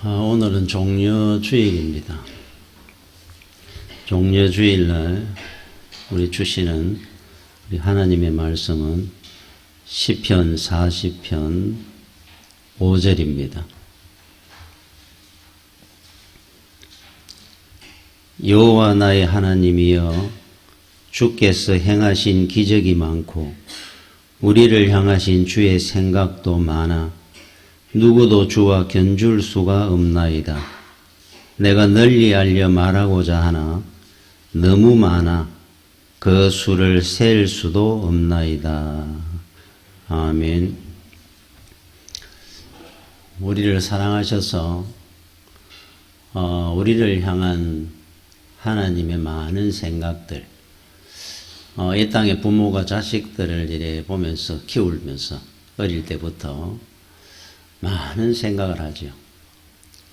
오늘은 종려주일입니다. 종려주일날 우리 주시는 우리 하나님의 말씀은 시편 40편 5절입니다. 여호와 나의 하나님이여, 주께서 행하신 기적이 많고 우리를 향하신 주의 생각도 많아 누구도 주와 견줄 수가 없나이다. 내가 널리 알려 말하고자 하나 너무 많아 그 수를 셀 수도 없나이다. 아멘. 우리를 사랑하셔서 우리를 향한 하나님의 많은 생각들, 이 땅의 부모가 자식들을 이래 보면서 키우면서 어릴 때부터 많은 생각을 하죠.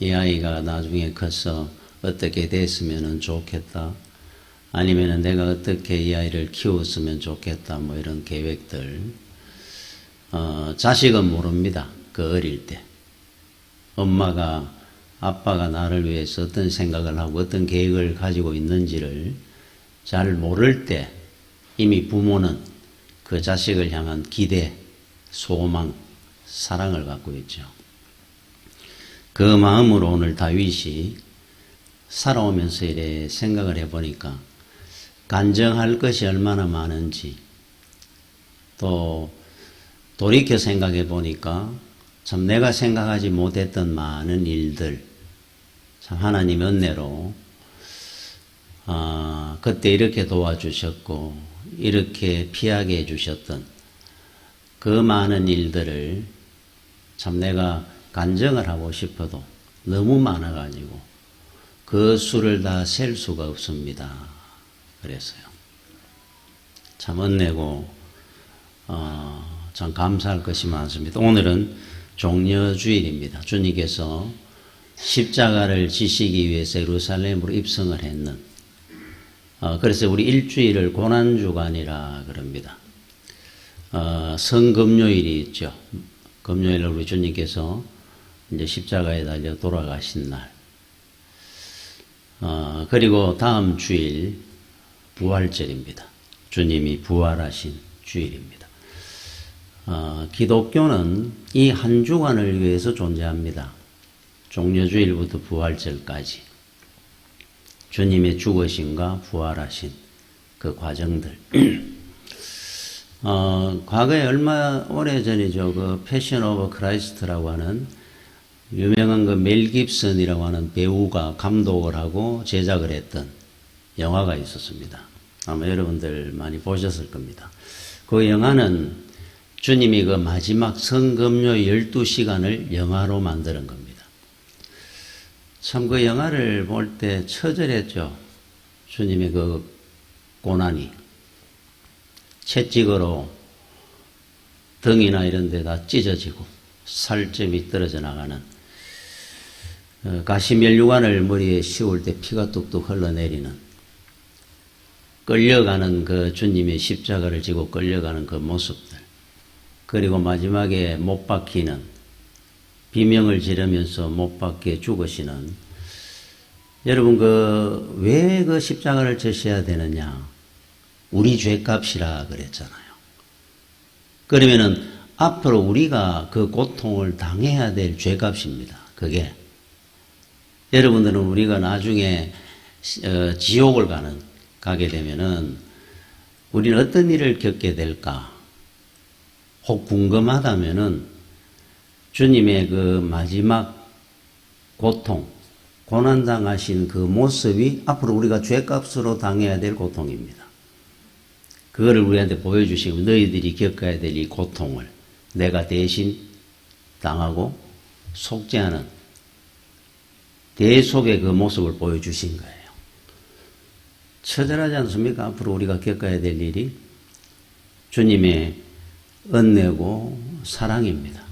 이 아이가 나중에 커서 어떻게 됐으면 좋겠다. 아니면 내가 어떻게 이 아이를 키웠으면 좋겠다. 뭐 이런 계획들. 자식은 모릅니다. 그 어릴 때. 엄마가, 아빠가 나를 위해서 어떤 생각을 하고 어떤 계획을 가지고 있는지를 잘 모를 때 이미 부모는 그 자식을 향한 기대, 소망, 사랑을 갖고 있죠. 그 마음으로 오늘 다윗이 살아오면서 이래 생각을 해보니까 간증할 것이 얼마나 많은지, 또 돌이켜 생각해 보니까 참 내가 생각하지 못했던 많은 일들, 참 하나님 은혜로 그때 이렇게 도와주셨고 이렇게 피하게 해주셨던 그 많은 일들을 참 내가 간증을 하고 싶어도 너무 많아가지고 그 수를 다 셀 수가 없습니다. 그래서요. 참 은혜고 참 감사할 것이 많습니다. 오늘은 종려주일입니다. 주님께서 십자가를 지시기 위해서 예루살렘으로 입성을 했는, 그래서 우리 일주일을 고난주간이라 그럽니다. 성금요일이 있죠. 금요일에 우리 주님께서 이제 십자가에 달려 돌아가신 날. 그리고 다음 주일 부활절입니다. 주님이 부활하신 주일입니다. 기독교는 이 한 주간을 위해서 존재합니다. 종려주일부터 부활절까지. 주님의 죽으심과 부활하신 그 과정들. 과거에 얼마 오래전이죠. 그 패션 오브 크라이스트라고 하는 유명한 그 멜 깁슨이라고 하는 배우가 감독을 하고 제작을 했던 영화가 있었습니다. 아마 여러분들 많이 보셨을 겁니다. 그 영화는 주님이 그 마지막 성금요일 12시간을 영화로 만드는 겁니다. 참 그 영화를 볼 때 처절했죠. 주님의 그 고난이. 채찍으로 등이나 이런 데다 찢어지고 살점이 떨어져 나가는, 가시면류관을 머리에 씌울 때 피가 뚝뚝 흘러내리는, 끌려가는 그 주님의 십자가를 지고 끌려가는 그 모습들, 그리고 마지막에 못 박히는, 비명을 지르면서 못 박게 죽으시는, 여러분 왜 그 십자가를 지셔야 되느냐? 우리 죄값이라 그랬잖아요. 그러면은 앞으로 우리가 그 고통을 당해야 될 죄값입니다. 그게. 여러분들은 우리가 나중에 지옥을 가게 되면은 우리는 어떤 일을 겪게 될까? 혹 궁금하다면은 주님의 그 마지막 고통, 고난당하신 그 모습이 앞으로 우리가 죄값으로 당해야 될 고통입니다. 그거를 우리한테 보여주시고 너희들이 겪어야 될 이 고통을 내가 대신 당하고 속죄하는 대속의 그 모습을 보여주신 거예요. 처절하지 않습니까? 앞으로 우리가 겪어야 될 일이 주님의 은혜고 사랑입니다.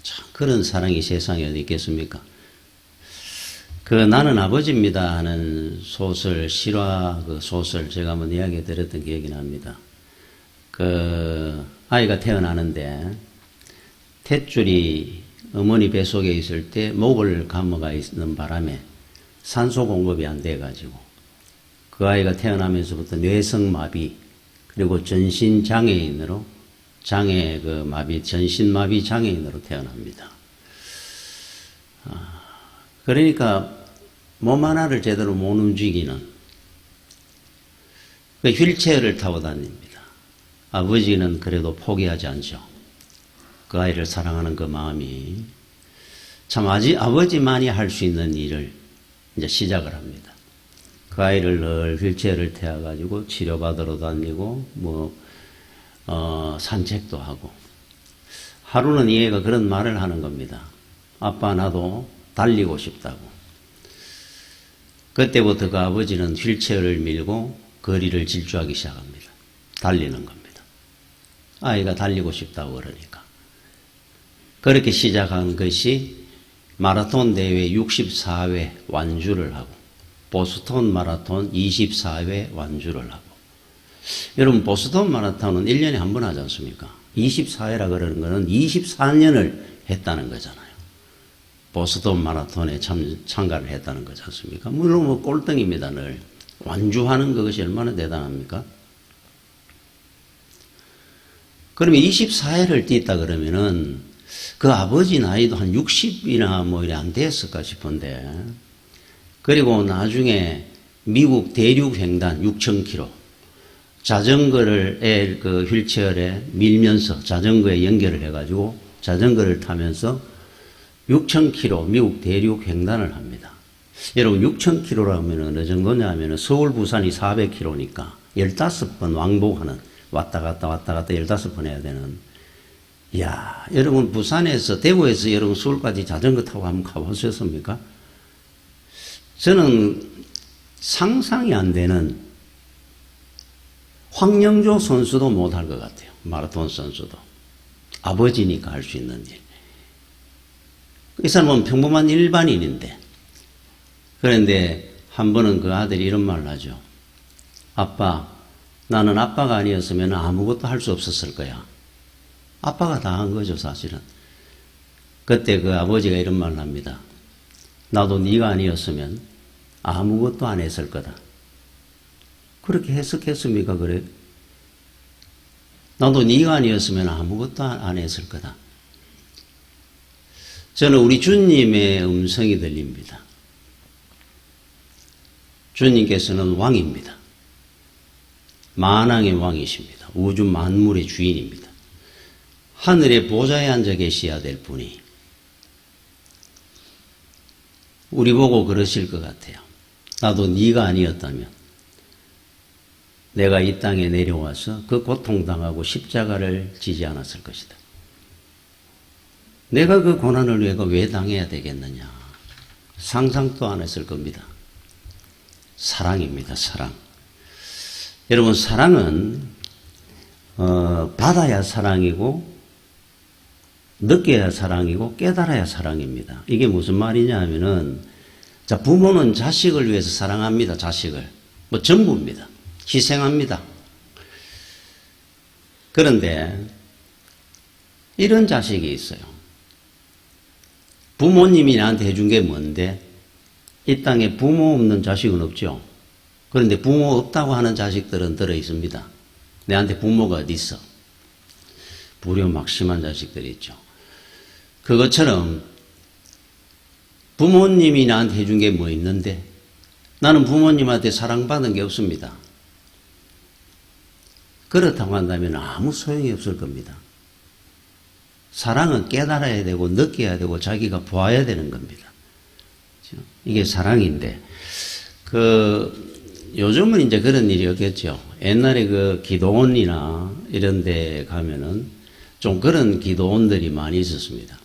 참 그런 사랑이 세상에 어디 있겠습니까? 나는 아버지입니다 하는 소설, 실화 그 소설 제가 한번 이야기 드렸던 기억이 납니다. 아이가 태어나는데 탯줄이 어머니 뱃속에 있을 때 목을 감아가 있는 바람에 산소 공급이 안 돼가지고 그 아이가 태어나면서부터 뇌성마비 그리고 전신장애인으로 전신마비 장애인으로 태어납니다. 그러니까 몸 하나를 제대로 못 움직이는 그 휠체어를 타고 다닙니다. 아버지는 그래도 포기하지 않죠. 그 아이를 사랑하는 그 마음이 참 아버지만이 할 수 있는 일을 이제 시작을 합니다. 그 아이를 늘 휠체어를 태워가지고 치료받으러 다니고 산책도 하고 하루는 이 애가 그런 말을 하는 겁니다. 아빠 나도 달리고 싶다고. 그때부터 그 아버지는 휠체어를 밀고 거리를 질주하기 시작합니다. 달리는 겁니다. 아이가 달리고 싶다고 그러니까. 그렇게 시작한 것이 마라톤 대회 64회 완주를 하고 보스턴 마라톤 24회 완주를 하고 여러분 보스턴 마라톤은 1년에 한 번 하지 않습니까? 24회라 그러는 거는 24년을 했다는 거잖아요. 보스턴 마라톤에 참가를 했다는 거지 않습니까? 물론 꼴등입니다. 늘 완주하는 그것이 얼마나 대단합니까? 그러면 24회를 뛰었다 그러면은 그 아버지 나이도 한 60이나 이래 안 됐을까 싶은데 그리고 나중에 미국 대륙 횡단 6,000km 자전거를 그 휠체어에 밀면서 자전거에 연결을 해가지고 자전거를 타면서 6,000km 미국 대륙 횡단을 합니다. 여러분 6,000km라면 어느 정도냐 하면 서울 부산이 400km니까 15번 왕복하는 왔다 갔다 15번 해야 되는. 이야, 여러분 부산에서 대구에서 여러분 서울까지 자전거 타고 한번 가보셨습니까? 저는 상상이 안 되는 황영조 선수도 못할 것 같아요. 마라톤 선수도. 아버지니까 할 수 있는 일. 이 사람은 평범한 일반인인데 그런데 한 번은 그 아들이 이런 말을 하죠. 아빠, 나는 아빠가 아니었으면 아무것도 할 수 없었을 거야. 아빠가 다 한 거죠, 사실은. 그때 그 아버지가 이런 말을 합니다. 나도 네가 아니었으면 아무것도 안 했을 거다. 그렇게 해석했습니까? 그래? 나도 네가 아니었으면 아무것도 안 했을 거다. 저는 우리 주님의 음성이 들립니다. 주님께서는 왕입니다. 만왕의 왕이십니다. 우주 만물의 주인입니다. 하늘의 보좌에 앉아 계셔야 될 분이 우리 보고 그러실 것 같아요. 나도 네가 아니었다면 내가 이 땅에 내려와서 그 고통당하고 십자가를 지지 않았을 것이다. 내가 그 고난을 왜 당해야 되겠느냐. 상상도 안 했을 겁니다. 사랑입니다. 사랑. 여러분 사랑은 받아야 사랑이고 느껴야 사랑이고 깨달아야 사랑입니다. 이게 무슨 말이냐 하면은 자 부모는 자식을 위해서 사랑합니다. 자식을 전부입니다. 희생합니다. 그런데 이런 자식이 있어요. 부모님이 나한테 해준 게 뭔데 이 땅에 부모 없는 자식은 없죠. 그런데 부모 없다고 하는 자식들은 들어있습니다. 내한테 부모가 어디 있어? 불효막심한 자식들이 있죠. 그것처럼 부모님이 나한테 해준 게 뭐 있는데 나는 부모님한테 사랑받은 게 없습니다. 그렇다고 한다면 아무 소용이 없을 겁니다. 사랑은 깨달아야 되고 느껴야 되고 자기가 보아야 되는 겁니다. 이게 사랑인데 요즘은 이제 그런 일이 없겠죠. 옛날에 그 기도원이나 이런 데 가면은 좀 그런 기도원들이 많이 있었습니다.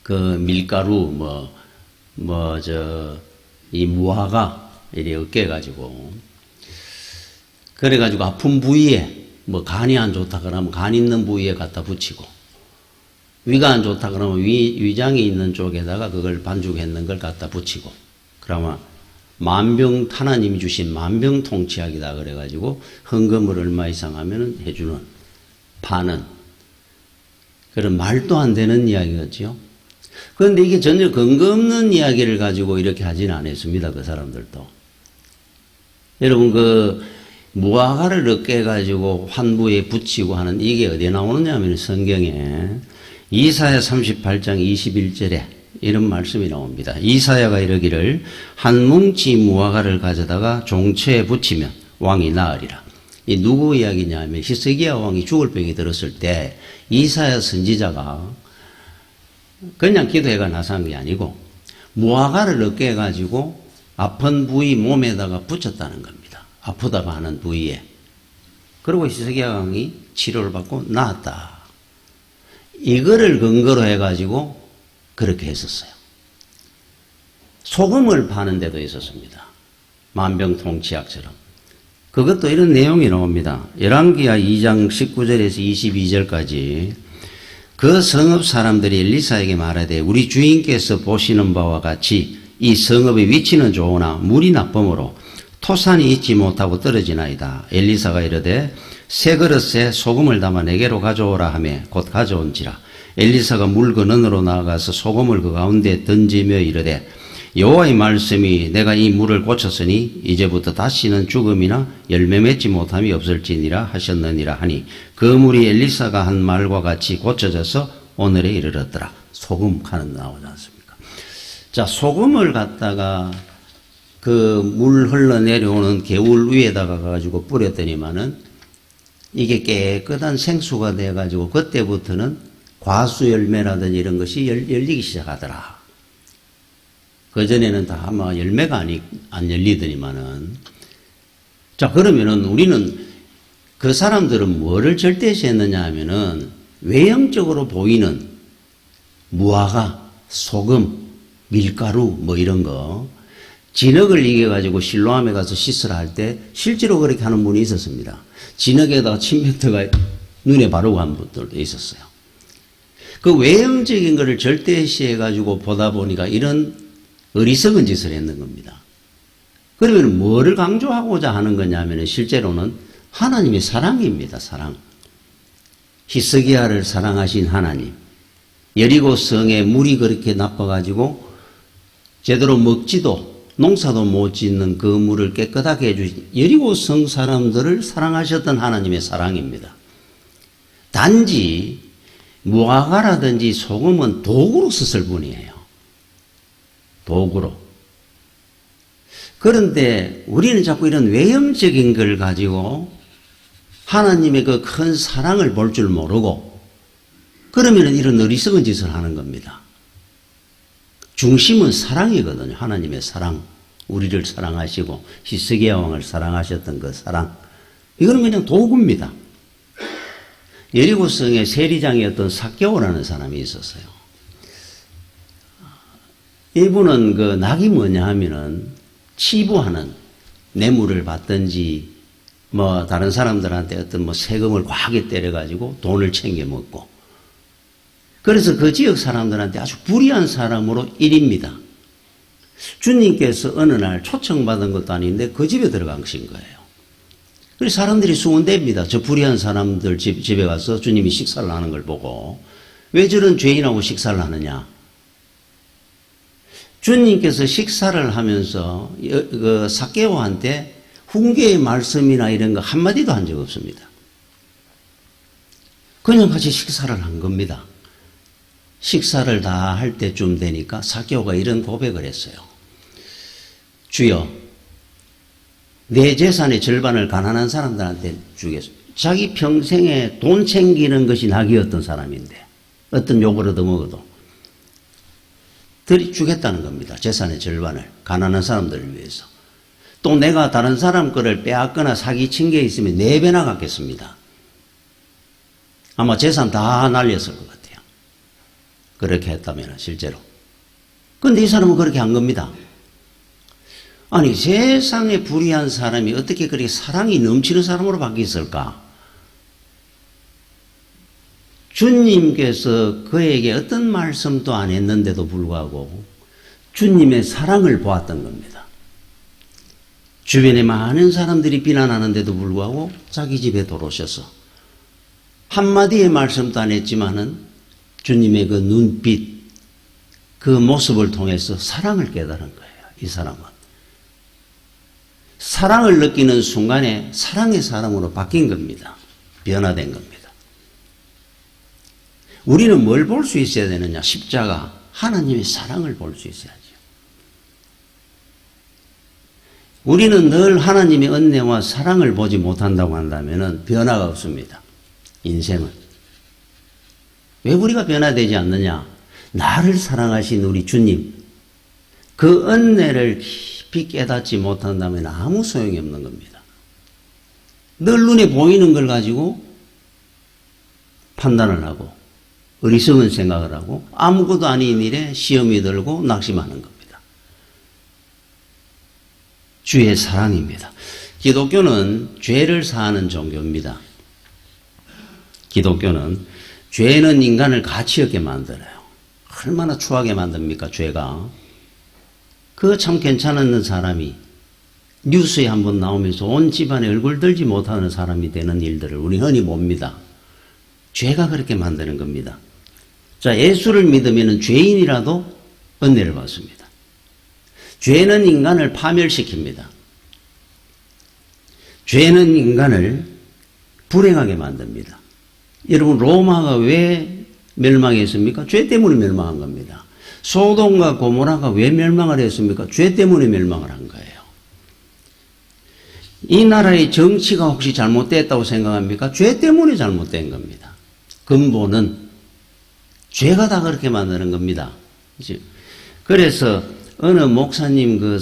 그 밀가루, 이 무화과, 이래 으깨가지고. 그래가지고 아픈 부위에, 간이 안 좋다 그러면 간 있는 부위에 갖다 붙이고, 위가 안 좋다 그러면 위장이 있는 쪽에다가 그걸 반죽했는 걸 갖다 붙이고, 그러면 하나님이 주신 만병통치약이다 그래가지고 헌금을 얼마 이상 하면 해주는, 파는 그런 말도 안 되는 이야기였죠. 그런데 이게 전혀 근거 없는 이야기를 가지고 이렇게 하지는 않았습니다. 그 사람들도. 여러분, 그 무화과를 어깨 가지고 환부에 붙이고 하는 이게 어디에 나오느냐 하면 성경에 이사야 38장 21절에 이런 말씀이 나옵니다. 이사야가 이르기를 한 뭉치 무화과를 가져다가 종처에 붙이면 왕이 나으리라. 이 누구 이야기냐 하면 히스기야 왕이 죽을 병이 들었을 때 이사야 선지자가 그냥 기도해가 나서한 게 아니고 무화과를 어깨에 가지고 아픈 부위 몸에다가 붙였다는 겁니다. 아프다고 하는 부위에. 그리고 히스기야 왕이 치료를 받고 나았다. 이거를 근거로 해가지고 그렇게 했었어요. 소금을 파는 데도 있었습니다. 만병통치약처럼. 그것도 이런 내용이 나옵니다. 열왕기하 2장 19절에서 22절까지 그 성읍 사람들이 엘리사에게 말하되 우리 주인께서 보시는 바와 같이 이 성읍의 위치는 좋으나 물이 나쁨으로 토산이 있지 못하고 떨어지나이다. 엘리사가 이르되 새 그릇에 소금을 담아 내게로 가져오라 하며 곧 가져온지라. 엘리사가 물 근원으로 나아가서 소금을 그 가운데 던지며 이르되 여호와의 말씀이 내가 이 물을 고쳤으니 이제부터 다시는 죽음이나 열매 맺지 못함이 없을지니라 하셨느니라 하니 그 물이 엘리사가 한 말과 같이 고쳐져서 오늘에 이르렀더라. 소금 하는 나오지 않습니까? 자, 소금을 갖다가 그 물 흘러내려오는 개울 위에다가 가지고 뿌렸더니만은 이게 깨끗한 생수가 돼가지고 그때부터는 과수 열매라든지 이런 것이 열리기 시작하더라. 그전에는 다 아마 열매가 안 열리더니만은. 자, 그러면은 우리는 그 사람들은 뭐를 절대시했느냐 하면은 외형적으로 보이는 무화과, 소금, 밀가루 뭐 이런 거 진흙을 이겨가지고 실로암에 가서 씻으라 할 때 실제로 그렇게 하는 분이 있었습니다. 진흙에다가 침뱉어가 눈에 바르고 한 분들도 있었어요. 그 외형적인 것을 절대시해가지고 보다 보니까 이런 어리석은 짓을 했는 겁니다. 그러면 뭐를 강조하고자 하는 거냐면 실제로는 하나님의 사랑입니다. 사랑. 히스기야를 사랑하신 하나님. 여리고 성에 물이 그렇게 나빠가지고 제대로 먹지도 농사도 못 짓는 그 물을 깨끗하게 해주신 여리고 성 사람들을 사랑하셨던 하나님의 사랑입니다. 단지 무화과라든지 소금은 도구로 썼을 뿐이에요. 도구로. 그런데 우리는 자꾸 이런 외형적인 걸 가지고 하나님의 그 큰 사랑을 볼 줄 모르고 그러면 이런 어리석은 짓을 하는 겁니다. 중심은 사랑이거든요. 하나님의 사랑. 우리를 사랑하시고 히스기야 왕을 사랑하셨던 그 사랑. 이거는 그냥 도구입니다. 여리고성의 세리장이었던 삭개오라는 사람이 있었어요. 이분은 그 낙이 뭐냐 하면은 치부하는 뇌물을 받든지 뭐 다른 사람들한테 어떤 뭐 세금을 과하게 때려가지고 돈을 챙겨 먹고 그래서 그 지역 사람들한테 아주 불의한 사람으로 일입니다. 주님께서 어느 날 초청받은 것도 아닌데 그 집에 들어가신 거예요. 그래서 사람들이 수군댑니다. 저 불의한 사람들 집에 가서 주님이 식사를 하는 걸 보고 왜 저런 죄인하고 식사를 하느냐. 주님께서 식사를 하면서 그 삭개오한테 훈계의 말씀이나 이런 거 한마디도 한 적 없습니다. 그냥 같이 식사를 한 겁니다. 식사를 다 할 때쯤 되니까 삭개오가 이런 고백을 했어요. 주여, 내 재산의 절반을 가난한 사람들한테 주겠소. 자기 평생에 돈 챙기는 것이 낙이었던 사람인데 어떤 욕을 얻어먹어도 주겠다는 겁니다. 재산의 절반을 가난한 사람들을 위해서. 또 내가 다른 사람 거를 빼앗거나 사기친 게 있으면 4배나 갚겠습니다. 아마 재산 다 날렸을 것 같아요. 그렇게 했다면 실제로. 그런데 이 사람은 그렇게 한 겁니다. 아니 세상에 불의한 사람이 어떻게 그렇게 사랑이 넘치는 사람으로 바뀌었을까? 주님께서 그에게 어떤 말씀도 안 했는데도 불구하고 주님의 사랑을 보았던 겁니다. 주변에 많은 사람들이 비난하는데도 불구하고 자기 집에 들어오셔서 한마디의 말씀도 안 했지만은 주님의 그 눈빛, 그 모습을 통해서 사랑을 깨달은 거예요. 이 사람은. 사랑을 느끼는 순간에 사랑의 사람으로 바뀐 겁니다. 변화된 겁니다. 우리는 뭘 볼 수 있어야 되느냐? 십자가, 하나님의 사랑을 볼 수 있어야죠. 우리는 늘 하나님의 은혜와 사랑을 보지 못한다고 한다면 변화가 없습니다. 인생은. 왜 우리가 변화되지 않느냐? 나를 사랑하신 우리 주님, 그 은혜를 깊이 깨닫지 못한다면 아무 소용이 없는 겁니다. 늘 눈에 보이는 걸 가지고 판단을 하고 어리석은 생각을 하고 아무것도 아닌 일에 시험이 들고 낙심하는 겁니다. 주의 사랑입니다. 기독교는 죄를 사하는 종교입니다. 기독교는 죄는 인간을 가치 없게 만들어요. 얼마나 추하게 만듭니까, 죄가. 그 참 괜찮은 사람이 뉴스에 한번 나오면서 온 집안에 얼굴 들지 못하는 사람이 되는 일들을 우리 흔히 봅니다. 죄가 그렇게 만드는 겁니다. 자, 예수를 믿으면 죄인이라도 은혜를 받습니다. 죄는 인간을 파멸시킵니다. 죄는 인간을 불행하게 만듭니다. 여러분, 로마가 왜 멸망했습니까? 죄 때문에 멸망한 겁니다. 소돔과 고모라가 왜 멸망을 했습니까? 죄 때문에 멸망을 한 거예요. 이 나라의 정치가 혹시 잘못됐다고 생각합니까? 죄 때문에 잘못된 겁니다. 근본은 죄가 다 그렇게 만드는 겁니다. 그래서 어느 목사님 그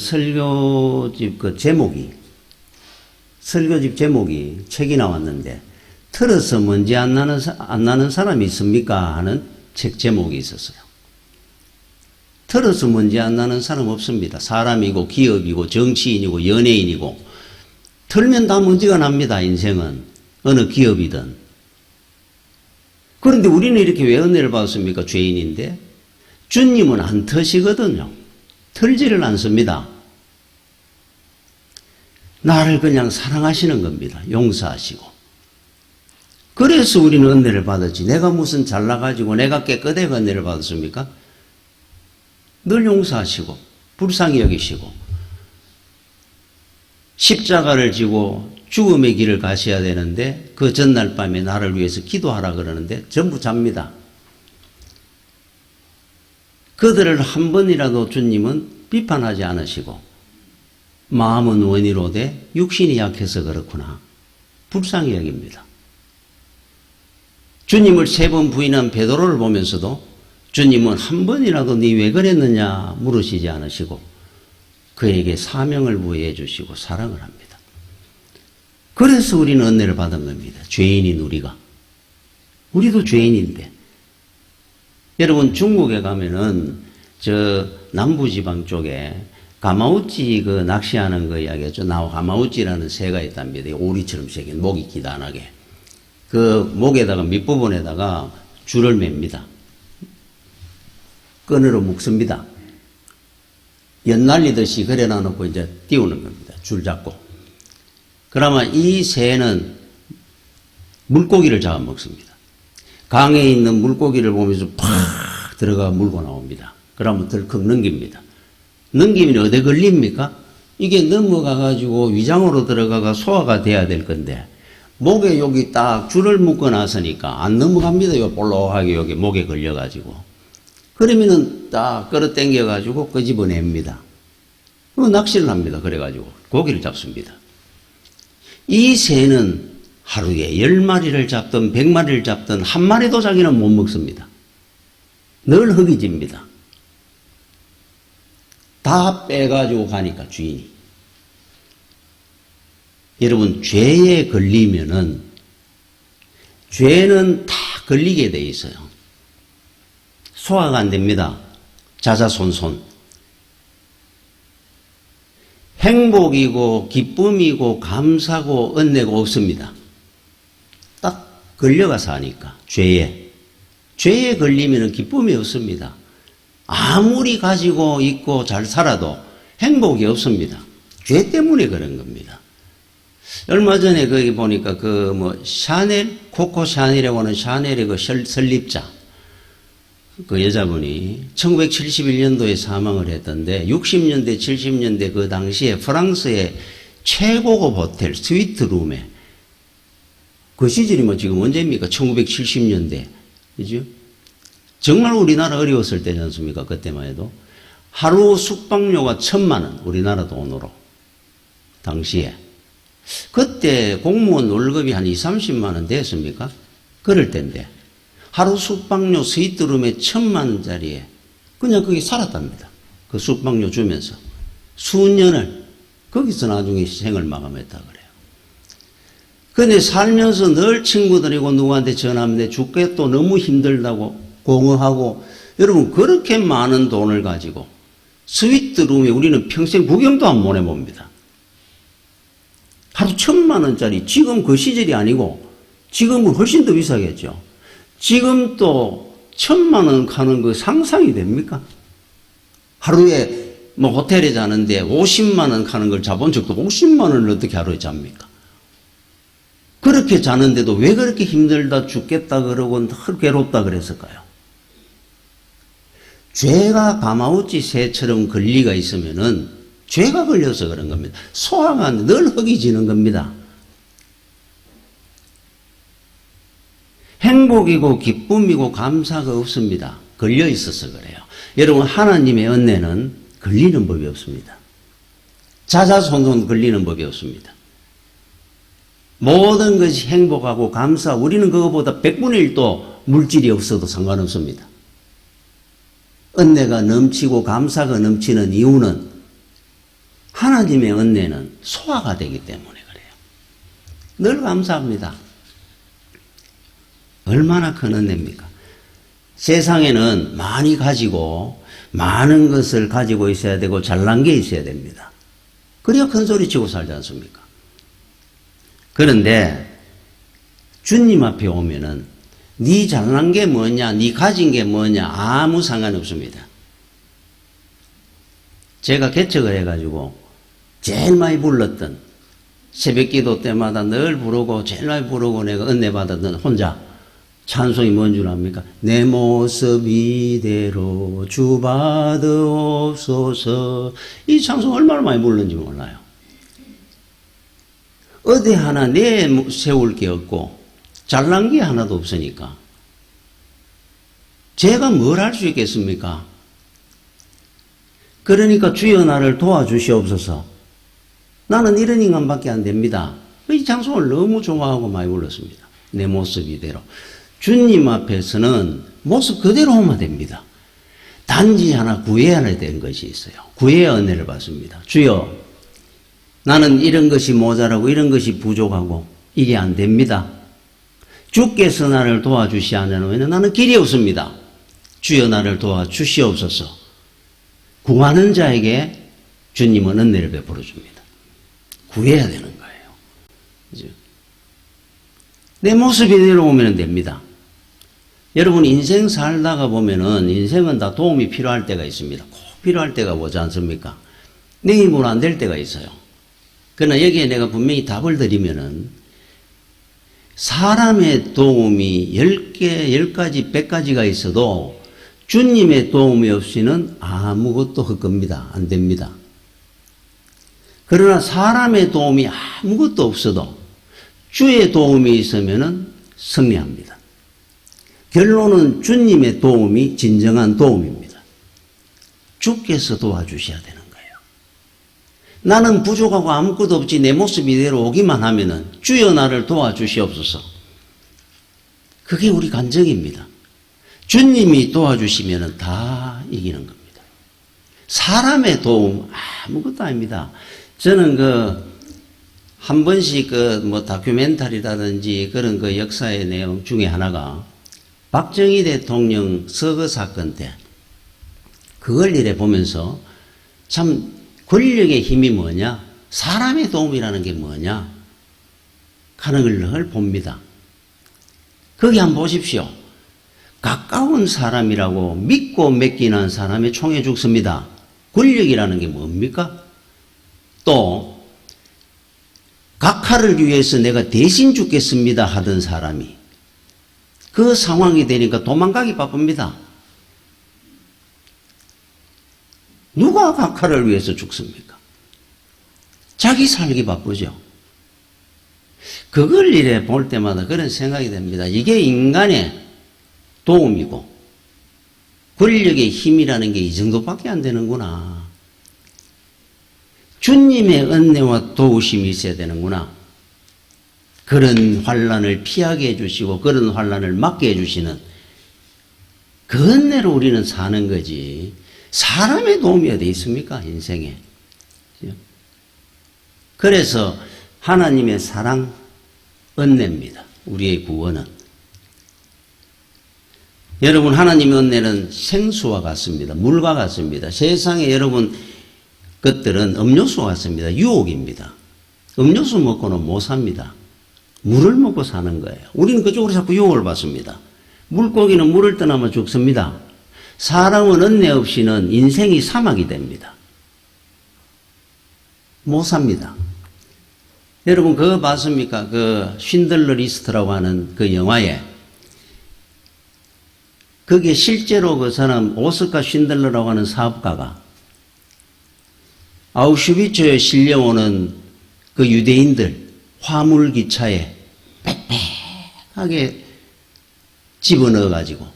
설교집 제목이 책이 나왔는데, 틀어서 먼지 안 나는 사람이 있습니까? 하는 책 제목이 있었어요. 틀어서 먼지 안 나는 사람 없습니다. 사람이고 기업이고 정치인이고 연예인이고 틀면 다 먼지가 납니다. 인생은 어느 기업이든. 그런데 우리는 이렇게 왜 은혜를 받았습니까? 죄인인데. 주님은 안 터시거든요. 털지를 않습니다. 나를 그냥 사랑하시는 겁니다. 용서하시고. 그래서 우리는 은혜를 받았지. 내가 무슨 잘나가지고 내가 깨끗해가 은혜를 받았습니까? 늘 용서하시고 불쌍히 여기시고 십자가를 지고 죽음의 길을 가셔야 되는데 그 전날 밤에 나를 위해서 기도하라 그러는데 전부 잡니다. 그들을 한 번이라도 주님은 비판하지 않으시고 마음은 원이로되 육신이 약해서 그렇구나. 불쌍히 여깁니다. 주님을 3번 부인한 베드로를 보면서도 주님은 한 번이라도 네 왜 그랬느냐 물으시지 않으시고 그에게 사명을 부여해 주시고 사랑을 합니다. 그래서 우리는 은혜를 받은 겁니다. 죄인인 우리가. 우리도 죄인인데. 여러분, 중국에 가면은 저 남부지방 쪽에 가마우찌 그 낚시하는 거 이야기했죠. 가마우찌라는 새가 있답니다. 오리처럼 생긴 목이 기단하게. 그 목에다가 밑부분에다가 줄을 맵니다. 끈으로 묶습니다. 연날리듯이 그래 놔놓고 이제 띄우는 겁니다. 줄 잡고. 그러면 이 새는 물고기를 잡아먹습니다. 강에 있는 물고기를 보면서 팍 들어가 물고 나옵니다. 그러면 덜컥 넘깁니다. 넘기면 어디 걸립니까? 이게 넘어가가지고 위장으로 들어가가 소화가 돼야 될 건데 목에 여기 딱 줄을 묶어 놨으니까 안 넘어갑니다. 요 볼록하게 여기 목에 걸려가지고. 그러면은 딱 끌어당겨가지고 끄집어냅니다. 낚시를 합니다. 그래가지고 고기를 잡습니다. 이 새는 하루에 10마리를 잡든 100마리를 잡든 한 마리도 자기는 못 먹습니다. 늘 허기집니다. 다 빼가지고 가니까 주인이. 여러분, 죄에 걸리면은 죄는 다 걸리게 돼 있어요. 소화가 안 됩니다. 자자손손. 행복이고 기쁨이고 감사고 은혜고 없습니다. 딱 걸려가서 하니까 죄에 걸리면 기쁨이 없습니다. 아무리 가지고 있고 잘 살아도 행복이 없습니다. 죄 때문에 그런 겁니다. 얼마 전에 거기 보니까 샤넬, 코코 샤넬이라고 하는 샤넬의 그 설립자, 그 여자분이 1971년도에 사망을 했던데 60년대, 70년대 그 당시에 프랑스의 최고급 호텔 스위트룸에 그 시절이 뭐 지금 언제입니까? 1970년대. 그죠? 정말 우리나라 어려웠을 때지 않습니까? 그때만 해도. 하루 숙박료가 1,000만 원. 우리나라 돈으로. 당시에. 그때 공무원 월급이 한 30만 원 됐습니까? 그럴 때인데. 하루 숙박료 스위트룸에 1,000만 원짜리에 그냥 거기 살았답니다. 그 숙박료 주면서. 수년을. 거기서 나중에 생을 마감했다 그래요. 근데 살면서 늘 친구들이고 누구한테 전화하면 죽게 또 너무 힘들다고 공허하고 여러분 그렇게 많은 돈을 가지고 스위트룸에 우리는 평생 구경도 안 보내봅니다. 하루 1,000만 원짜리 지금 그 시절이 아니고 지금은 훨씬 더 비싸겠죠. 지금 또 1,000만 원 가는 거 상상이 됩니까? 하루에 뭐 호텔에 자는데 50만 원 가는 걸 자본 적도 50만 원을 어떻게 하루에 잡니까? 그렇게 자는데도 왜 그렇게 힘들다 죽겠다 그러고 늘 괴롭다 그랬을까요? 죄가 가마우치 새처럼 권리가 있으면은 죄가 걸려서 그런 겁니다. 소화가 늘 허기지는 겁니다. 행복이고 기쁨이고 감사가 없습니다. 걸려 있어서 그래요. 여러분 하나님의 은혜는 걸리는 법이 없습니다. 자자손손 걸리는 법이 없습니다. 모든 것이 행복하고 감사, 우리는 그것보다 100분의 1도 물질이 없어도 상관없습니다. 은혜가 넘치고 감사가 넘치는 이유는 하나님의 은혜는 소화가 되기 때문에 그래요. 늘 감사합니다. 얼마나 큰 은혜입니까? 세상에는 많이 가지고 많은 것을 가지고 있어야 되고 잘난 게 있어야 됩니다. 그래야 큰 소리 치고 살지 않습니까? 그런데 주님 앞에 오면은 네 잘난 게 뭐냐, 네 가진 게 뭐냐 아무 상관없습니다. 제가 개척을 해가지고 제일 많이 불렀던 새벽기도 때마다 늘 부르고 제일 많이 부르고 내가 은혜 받았던 혼자 찬송이 뭔 줄 압니까? 내 모습 이대로 주 받으옵소서. 이 찬송 얼마나 많이 불렀는지 몰라요. 어디 하나 내세울 게 없고 잘난 게 하나도 없으니까 제가 뭘 할 수 있겠습니까? 그러니까 주여 나를 도와주시옵소서. 나는 이런 인간밖에 안 됩니다. 이 찬송을 너무 좋아하고 많이 불렀습니다. 내 모습 이대로. 주님 앞에서는 모습 그대로 오면 됩니다. 단지 하나 구해야 되는 것이 있어요. 구해야 은혜를 받습니다. 주여 나는 이런 것이 모자라고 이런 것이 부족하고 이게 안 됩니다. 주께서 나를 도와주시 않으면 나는 길이 없습니다. 주여 나를 도와주시옵소서. 구하는 자에게 주님은 은혜를 베풀어 줍니다. 구해야 되는 거예요. 그죠? 내 모습 이대로 오면 됩니다. 여러분 인생 살다가 보면은 인생은 다 도움이 필요할 때가 있습니다. 꼭 필요할 때가 오지 않습니까? 내 힘으로 안 될 때가 있어요. 그러나 여기에 내가 분명히 답을 드리면은 사람의 도움이 10개, 10가지, 100가지가 있어도 주님의 도움이 없이는 아무것도 헛겁니다. 안 됩니다. 그러나 사람의 도움이 아무것도 없어도 주의 도움이 있으면은 승리합니다. 결론은 주님의 도움이 진정한 도움입니다. 주께서 도와주셔야 되는 거예요. 나는 부족하고 아무것도 없지 내 모습 이대로 오기만 하면은 주여 나를 도와주시옵소서. 그게 우리 간증입니다. 주님이 도와주시면은 다 이기는 겁니다. 사람의 도움 아무것도 아닙니다. 저는 한 번씩 다큐멘터리라든지 그런 역사의 내용 중에 하나가 박정희 대통령 서거 사건 때 그걸 이래 보면서 참 권력의 힘이 뭐냐, 사람의 도움이라는 게 뭐냐 하는 걸 늘 봅니다. 거기 한번 보십시오. 가까운 사람이라고 믿고 맡기는 사람의 총에 죽습니다. 권력이라는 게 뭡니까? 또 각하를 위해서 내가 대신 죽겠습니다 하던 사람이 그 상황이 되니까 도망가기 바쁩니다. 누가 각하를 위해서 죽습니까? 자기 살기 바쁘죠. 그걸 이래 볼 때마다 그런 생각이 듭니다. 이게 인간의 도움이고 권력의 힘이라는 게 이 정도밖에 안 되는구나. 주님의 은혜와 도우심이 있어야 되는구나. 그런 환난을 피하게 해주시고 그런 환난을 막게 해주시는 그 은혜로 우리는 사는 거지. 사람의 도움이 어디 있습니까? 인생에. 그래서 하나님의 사랑, 은혜입니다. 우리의 구원은. 여러분, 하나님의 은혜는 생수와 같습니다. 물과 같습니다. 세상에 여러분 것들은 음료수와 같습니다. 유혹입니다. 음료수 먹고는 못 삽니다. 물을 먹고 사는 거예요. 우리는 그쪽으로 자꾸 유혹을 받습니다. 물고기는 물을 떠나면 죽습니다. 사람은 은혜 없이는 인생이 사막이 됩니다. 못 삽니다. 여러분 그거 봤습니까? 그 쉰들러 리스트라고 하는 그 영화에 그게 실제로 그 사람 오스카 쉰들러라고 하는 사업가가 아우슈비츠에 실려오는 그 유대인들 화물 기차에 빽빽하게 집어넣어 가지고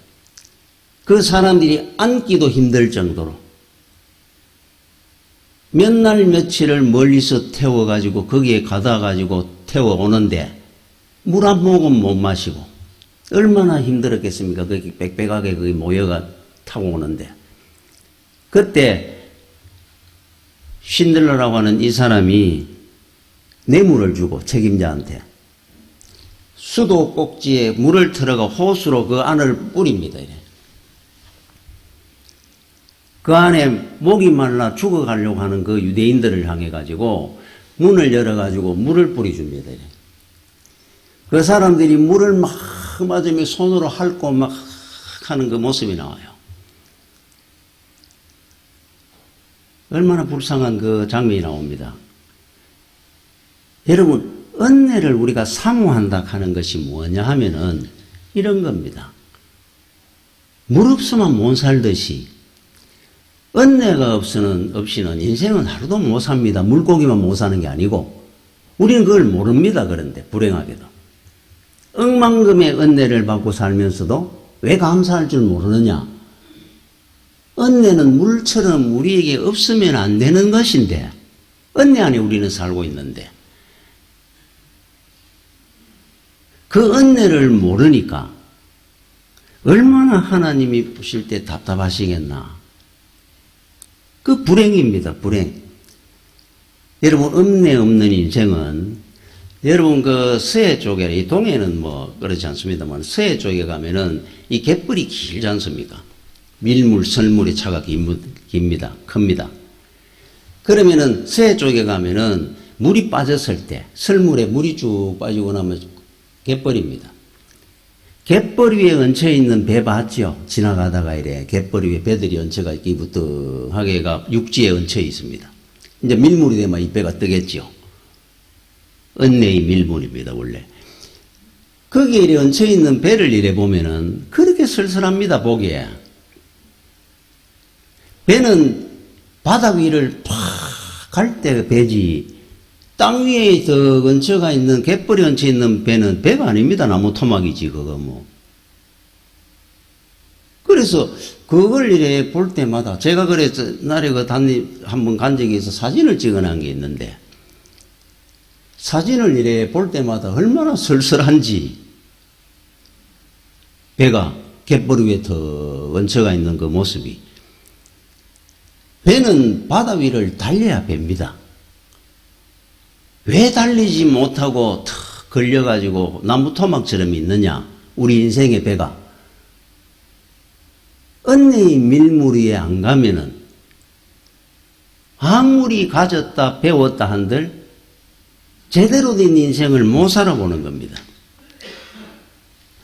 그 사람들이 앉기도 힘들 정도로 몇 날 며칠을 멀리서 태워가지고 거기에 가다가지고 태워오는데 물 한 모금 못 마시고 얼마나 힘들었겠습니까? 거기 빽빽하게 거기 모여가 타고 오는데 그때 쉰들러라고 하는 이 사람이 뇌물을 주고 책임자한테 수도 꼭지에 물을 틀어가 호수로 그 안을 뿌립니다. 이래. 그 안에 목이 말라 죽어가려고 하는 그 유대인들을 향해 가지고 문을 열어 가지고 물을 뿌려줍니다. 이래. 그 사람들이 물을 막 맞으며 손으로 핥고 막 하는 그 모습이 나와요. 얼마나 불쌍한 그 장면이 나옵니다. 여러분, 은혜를 우리가 사모한다 하는 것이 뭐냐 하면은 이런 겁니다. 물 없으면 못 살듯이 은혜가 없이는 인생은 하루도 못 삽니다. 물고기만 못 사는 게 아니고 우리는 그걸 모릅니다. 그런데 불행하게도 억만금의 은혜를 받고 살면서도 왜 감사할 줄 모르느냐? 은혜는 물처럼 우리에게 없으면 안 되는 것인데 은혜 안에 우리는 살고 있는데 그 은혜를 모르니까 얼마나 하나님이 보실 때 답답하시겠나. 그 불행입니다. 불행. 여러분 은혜 없는 인생은 여러분 그 서해 쪽에 이 동해는 뭐 그렇지 않습니다만 서해 쪽에 가면은 이 갯벌이 길지 않습니까? 밀물, 설물의 차가 깁니다. 큽니다. 그러면은 서해 쪽에 가면은 물이 빠졌을 때 설물에 물이 쭉 빠지고 나면 갯벌입니다. 갯벌 위에 얹혀 있는 배 봤죠? 지나가다가 이래 갯벌 위에 배들이 얹혀가 이렇게 부뚜하게가 육지에 얹혀 있습니다. 이제 밀물이 되면 이 배가 뜨겠죠. 은혜의 밀물입니다, 원래. 거기에 이래 얹혀 있는 배를 이래 보면은 그렇게 쓸쓸합니다, 보기에. 배는 바닥 위를 팍 갈 때 배지. 땅 위에 더 얹혀가 있는 갯벌이 얹혀 있는 배는 배가 아닙니다. 나무 토막이지 그거 뭐. 그래서 그걸 이래 볼 때마다 제가 그래서 날에 그 한번 간 적이 있어 사진을 찍어놓은 게 있는데 사진을 이래 볼 때마다 얼마나 쓸쓸한지 배가 갯벌 위에 더 얹혀가 있는 그 모습이 배는 바다 위를 달려야 배입니다. 왜 달리지 못하고 턱 걸려가지고 나무 토막처럼 있느냐? 우리 인생의 배가. 은혜의 밀물 위에 안 가면은 아무리 가졌다 배웠다 한들 제대로 된 인생을 못 살아보는 겁니다.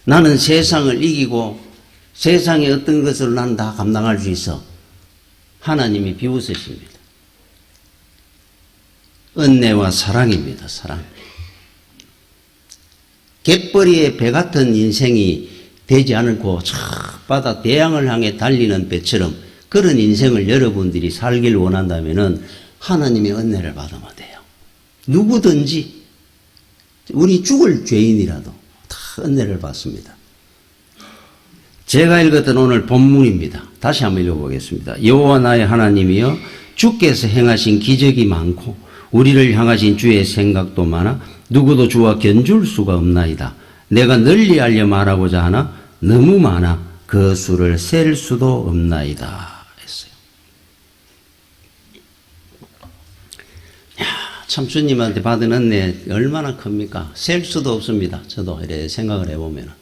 나는 세상을 이기고 세상의 어떤 것을 난 다 감당할 수 있어. 하나님이 비웃으십니다. 은혜와 사랑입니다. 사랑. 갯벌이의 배 같은 인생이 되지 않고 저 바다 대양을 향해 달리는 배처럼 그런 인생을 여러분들이 살길 원한다면은 하나님의 은혜를 받으면 돼요. 누구든지 우리 죽을 죄인이라도 다 은혜를 받습니다. 제가 읽었던 오늘 본문입니다. 다시 한번 읽어보겠습니다. 여호와 나의 하나님이여 주께서 행하신 기적이 많고 우리를 향하신 주의 생각도 많아 누구도 주와 견줄 수가 없나이다. 내가 널리 알려 말하고자 하나 너무 많아 그 수를 셀 수도 없나이다 했어요. 참 주님한테 받은 은혜 얼마나 큽니까? 셀 수도 없습니다. 저도 이렇게 생각을 해보면.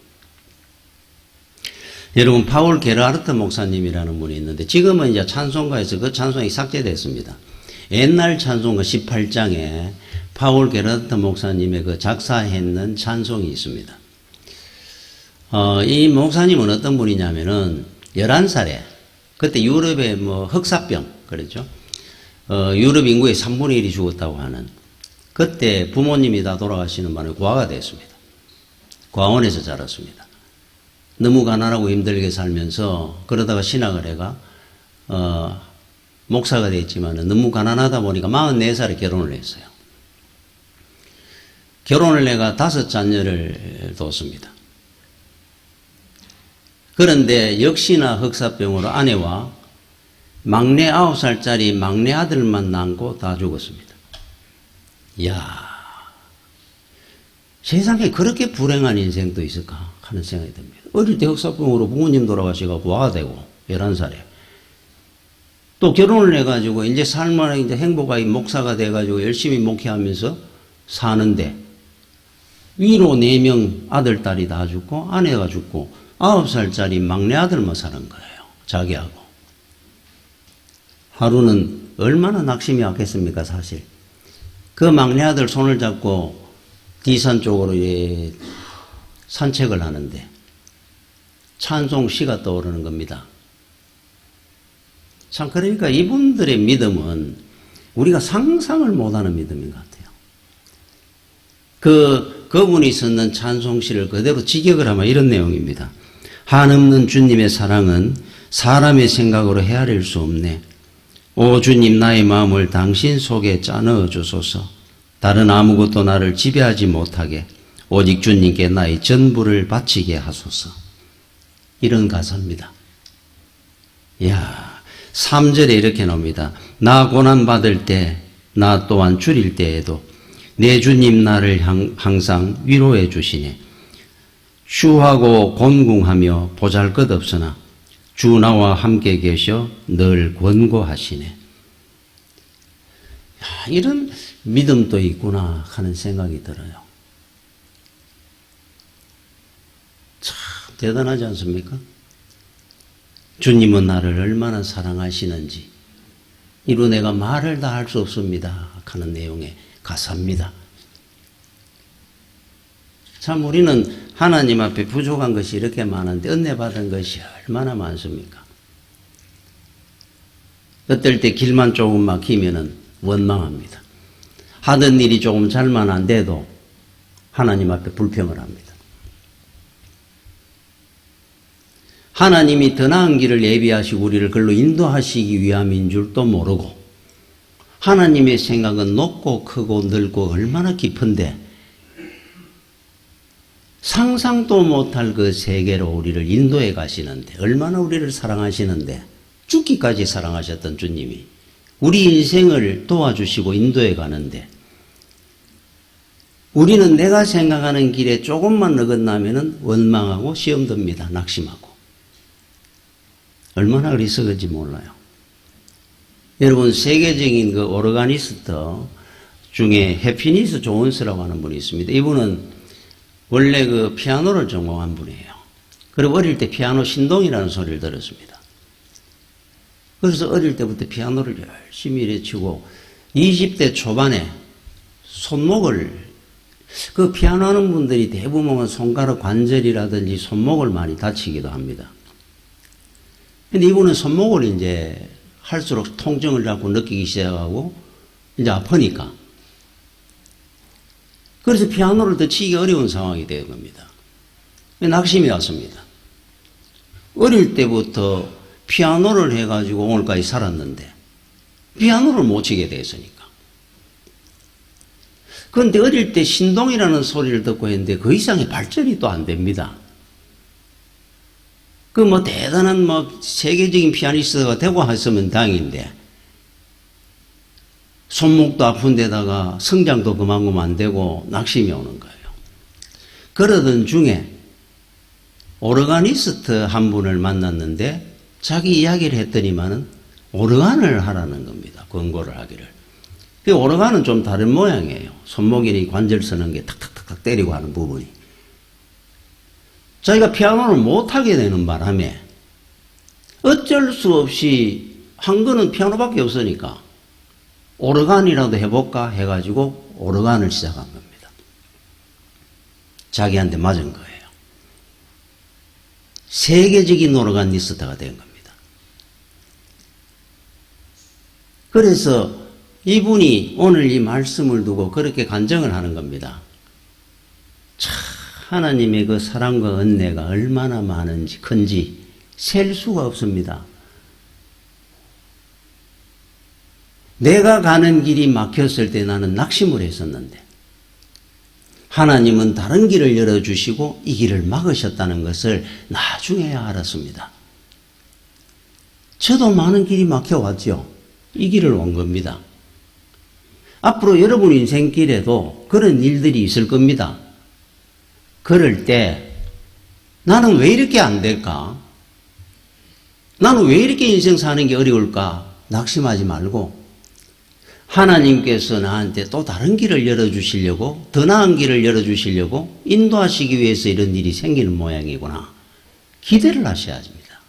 여러분 파울 게르하르트 목사님이라는 분이 있는데 지금은 이제 찬송가에서 그 찬송이 삭제됐습니다. 옛날 찬송가 18장에 파울 게르하르트 목사님의 그 작사했는 찬송이 있습니다. 이 목사님은 어떤 분이냐면은 11살에 그때 유럽에 뭐 흑사병 그랬죠. 유럽 인구의 3분의 1이 죽었다고 하는 그때 부모님이 다 돌아가시는 바람에 고아가 됐습니다. 고아원에서 자랐습니다. 너무 가난하고 힘들게 살면서 그러다가 신학을 해가 목사가 됐지만 너무 가난하다 보니까 44살에 결혼을 했어요. 결혼을 해가 5자녀를 뒀습니다. 그런데 역시나 흑사병으로 아내와 막내 9살짜리 막내 아들만 남고 다 죽었습니다. 이야, 세상에 그렇게 불행한 인생도 있을까 하는 생각이 듭니다. 어릴 때 흑사병으로 부모님 돌아가시고 고아가 되고 11살에 또 결혼을 해가지고 이제 삶을 이제 행복하게 목사가 돼가지고 열심히 목회하면서 사는데 위로 4명 아들 딸이 다 죽고 아내가 죽고 9살짜리 막내 아들만 사는 거예요. 자기하고. 하루는 얼마나 낙심이 왔겠습니까 사실. 그 막내 아들 손을 잡고 디산 쪽으로 산책을 하는데 찬송시가 떠오르는 겁니다. 참 그러니까 이분들의 믿음은 우리가 상상을 못하는 믿음인 것 같아요. 그분이 썼는 찬송시를 그대로 직역을 하면 이런 내용입니다. 한없는 주님의 사랑은 사람의 생각으로 헤아릴 수 없네. 오 주님 나의 마음을 당신 속에 짜넣어 주소서. 다른 아무것도 나를 지배하지 못하게 오직 주님께 나의 전부를 바치게 하소서. 이런 가사입니다. 이야, 3절에 이렇게 나옵니다. 나 고난받을 때, 나 또한 줄일 때에도 내 주님 나를 항상 위로해 주시네. 추하고 곤궁하며 보잘것없으나 주 나와 함께 계셔 늘 권고하시네. 야, 이런 믿음도 있구나 하는 생각이 들어요. 참 대단하지 않습니까? 주님은 나를 얼마나 사랑하시는지 이루 내가 말을 다 할 수 없습니다 하는 내용의 가사입니다. 참 우리는 하나님 앞에 부족한 것이 이렇게 많은데 은혜 받은 것이 얼마나 많습니까? 어떨 때 길만 조금 막히면은 원망합니다. 하던 일이 조금 잘만 안 돼도 하나님 앞에 불평을 합니다. 하나님이 더 나은 길을 예비하시고 우리를 그걸로 인도하시기 위함인 줄도 모르고 하나님의 생각은 높고 크고 넓고 얼마나 깊은데 상상도 못할 그 세계로 우리를 인도해 가시는데 얼마나 우리를 사랑하시는데 죽기까지 사랑하셨던 주님이 우리 인생을 도와주시고 인도해 가는데 우리는 내가 생각하는 길에 조금만 어긋나면 원망하고 시험 듭니다. 낙심하고. 얼마나 어리석은지 몰라요. 여러분 세계적인 그 오르가니스트 중에 해피니스 존스라고 하는 분이 있습니다. 이분은 원래 그 피아노를 전공한 분이에요. 그리고 어릴 때 피아노 신동이라는 소리를 들었습니다. 그래서 어릴 때부터 피아노를 열심히 이래 치고 20대 초반에 손목을 그 피아노 하는 분들이 대부분은 손가락 관절이라든지 손목을 많이 다치기도 합니다. 근데 이분은 손목을 이제 할수록 통증을 자꾸 느끼기 시작하고 이제 아프니까 그래서 피아노를 더 치기 어려운 상황이 된 겁니다. 낙심이 왔습니다. 어릴 때부터 피아노를 해가지고 오늘까지 살았는데 피아노를 못 치게 됐으니까. 그런데 어릴 때 신동이라는 소리를 듣고 했는데 그 이상의 발전이 또 안 됩니다. 그 뭐 대단한 뭐 세계적인 피아니스트가 되고 했으면 다행인데 손목도 아픈 데다가 성장도 그만큼 안 되고 낙심이 오는 거예요. 그러던 중에 오르가니스트 한 분을 만났는데 자기 이야기를 했더니만은 오르간을 하라는 겁니다. 권고를 하기를. 그 오르간은 좀 다른 모양이에요. 손목이 관절 서는 게 탁탁탁탁 때리고 하는 부분이. 자기가 피아노를 못하게 되는 바람에 어쩔 수 없이 한 거는 피아노밖에 없으니까 오르간이라도 해볼까 해가지고 오르간을 시작한 겁니다. 자기한테 맞은 거예요. 세계적인 오르가니스트가 된 겁니다. 그래서 이분이 오늘 이 말씀을 두고 그렇게 간증을 하는 겁니다. 참 하나님의 그 사랑과 은혜가 얼마나 많은지 큰지 셀 수가 없습니다. 내가 가는 길이 막혔을 때 나는 낙심을 했었는데 하나님은 다른 길을 열어주시고 이 길을 막으셨다는 것을 나중에야 알았습니다. 저도 많은 길이 막혀왔죠. 이 길을 온 겁니다. 앞으로 여러분 인생길에도 그런 일들이 있을 겁니다. 그럴 때 나는 왜 이렇게 안 될까? 나는 왜 이렇게 인생 사는 게 어려울까? 낙심하지 말고 하나님께서 나한테 또 다른 길을 열어주시려고 더 나은 길을 열어주시려고 인도하시기 위해서 이런 일이 생기는 모양이구나. 기대를 하셔야 합니다.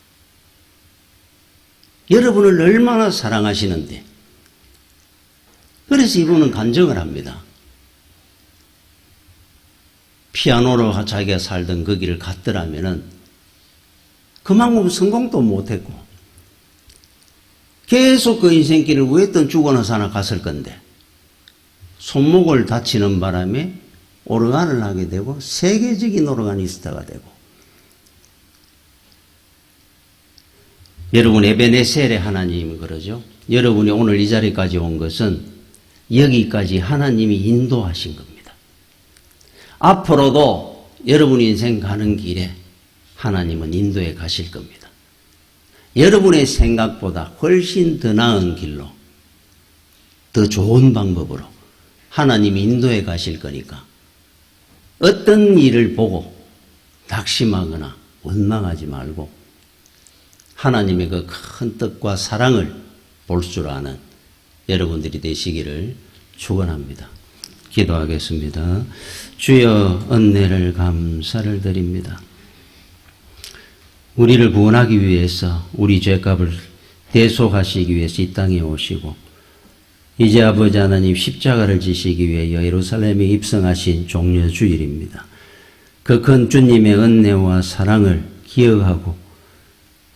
여러분을 얼마나 사랑하시는데 그래서 이분은 간증을 합니다. 피아노로 자기가 살던 그 길을 갔더라면은 그만큼 성공도 못했고 계속 그 인생길을 우했던 죽어나 사나 갔을 건데 손목을 다치는 바람에 오르간을 하게 되고 세계적인 오르가니스트가 되고 여러분 에베네셀의 하나님이 그러죠. 여러분이 오늘 이 자리까지 온 것은 여기까지 하나님이 인도하신 겁니다. 앞으로도 여러분 인생 가는 길에 하나님은 인도해 가실 겁니다. 여러분의 생각보다 훨씬 더 나은 길로 더 좋은 방법으로 하나님이 인도해 가실 거니까 어떤 일을 보고 낙심하거나 원망하지 말고 하나님의 그 큰 뜻과 사랑을 볼 줄 아는 여러분들이 되시기를 축원합니다. 기도하겠습니다. 주여 은혜를 감사를 드립니다. 우리를 구원하기 위해서 우리 죄값을 대속하시기 위해서 이 땅에 오시고 이제 아버지 하나님 십자가를 지시기 위해 예루살렘에 입성하신 종려주일입니다. 그 큰 주님의 은혜와 사랑을 기억하고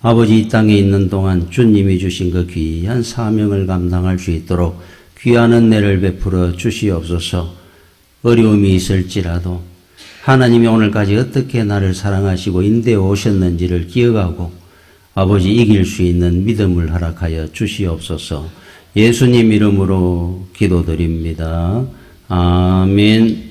아버지 이 땅에 있는 동안 주님이 주신 그 귀한 사명을 감당할 수 있도록 귀한 은혜를 베풀어 주시옵소서. 어려움이 있을지라도 하나님이 오늘까지 어떻게 나를 사랑하시고 인도해 오셨는지를 기억하고 아버지 이길 수 있는 믿음을 허락하여 주시옵소서. 예수님 이름으로 기도드립니다. 아멘.